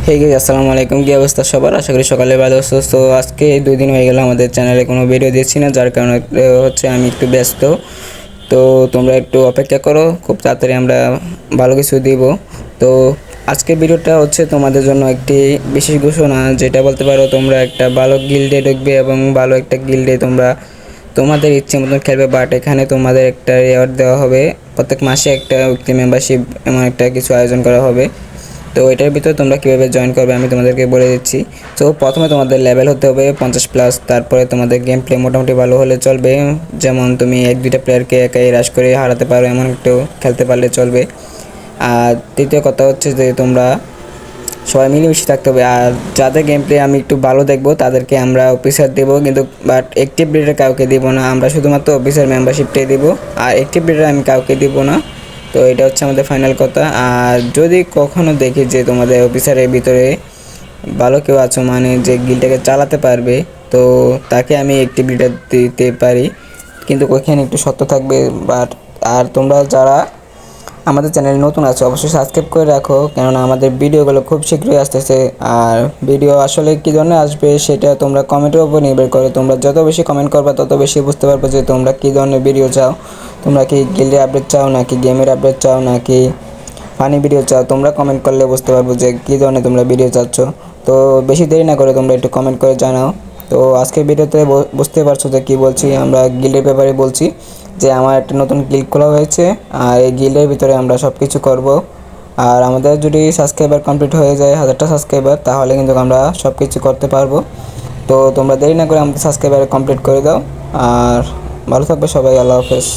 Hey guys, আসসালামু আলাইকুম। কি অবস্থা সবার? আশা করি সকালে ভালো আছো। তো আজকে 2 দিন হয়ে গেল আমাদের চ্যানেলে কোনো ভিডিও দিচ্ছি না, যার কারণে হচ্ছে আমি একটু ব্যস্ত। তো তোমরা একটু অপেক্ষা করো, খুব তাড়াতাড়ি আমরা ভালো কিছু দিব। তো আজকের ভিডিওটা হচ্ছে তোমাদের জন্য একটি বিশেষ ঘোষণা, যেটা বলতে পারো তোমরা একটা ভালো গিল্ডে ঢুকবে এবং ভালো একটা গিল্ডে তোমরা তোমাদের ইচ্ছে মতন খেলবে। বাট এখানে তোমাদের একটা রেওয়ার্ড দেওয়া হবে, প্রত্যেক মাসে একটা উইকলি মেম্বারশিপ এমন একটা কিছু আয়োজন করা হবে। তো এটার ভিতরে তোমরা কীভাবে জয়েন করবে আমি তোমাদেরকে বলে দিচ্ছি। তো প্রথমে তোমাদের লেভেল হতে হবে 50+, তারপরে তোমাদের গেম প্লে মোটামুটি ভালো হলে চলবে। যেমন তুমি 1-2টা প্লেয়ারকে একাই রাশ করে হারাতে পারো, এমন একটু খেলতে পারলে চলবে। আর তৃতীয় কথা হচ্ছে যে তোমরা সবাই মিলেমিশে থাকতে হবে। আর যাদের গেম প্লে আমি একটু ভালো দেখবো তাদেরকে আমরা অফিসার দেবো, কিন্তু বাট অ্যাক্টিভ ব্রিডার কাউকে দিব না, আমরা শুধুমাত্র অফিসার মেম্বারশিপটাই দিব। আর অ্যাক্টিভ ব্রিডার আমি কাউকে দিব না। তো এটা হচ্ছে আমাদের ফাইনাল কথা। আর যদি কখনো দেখি যে তোমাদের অফিসারের ভিতরে ভালো কেউ আছো, মানে যে গিলটাকে চালাতে পারবে, তো তাকে আমি অ্যাক্টিভ ব্রিডার দিতে পারি, কিন্তু ওইখানে একটু সত্য থাকবে। বাট আর তোমরা যারা আমাদের চ্যানেলে নতুন আছে অবশ্যই সাবস্ক্রাইব করে রাখো, কেননা আমাদের ভিডিওগুলো খুব শীঘ্রই আসতেছে। আর ভিডিও আসলে কী ধরনের আসবে সেটা তোমরা কমেন্টের উপর নির্ভর করে। তোমরা যত বেশি কমেন্ট করবে তত বেশি বুঝতে পারবে যে তোমরা কী ধরনের ভিডিও চাও। তোমরা কি গিল্ডের আপডেট চাও, নাকি গেমের আপডেট চাও, নাকি ফানি ভিডিও চাও? তোমরা কমেন্ট করলে বুঝতে পারবো যে কী ধরনের তোমরা ভিডিও চাচ্ছ। তো বেশি দেরি না করে তোমরা একটু কমেন্ট করে জানাও। তো আজকের ভিডিওতে বুঝতে পারছো যে কী বলছি, আমরা গিল্ডের ব্যাপারে বলছি যে আমার একটা নতুন গিল্ড খোলা হয়েছে, আর এই গিল্ডের ভিতরে আমরা সব কিছু করবো। আর আমাদের যদি সাবস্ক্রাইবার কমপ্লিট হয়ে যায় 1000টা সাবস্ক্রাইবার, তাহলে কিন্তু আমরা সব কিছু করতে পারবো। তো তোমরা দেরি না করে আমাদের সাবস্ক্রাইবার কমপ্লিট করে দাও। আর ভালো থাকবে সবাই, আল্লাহ হাফেজ।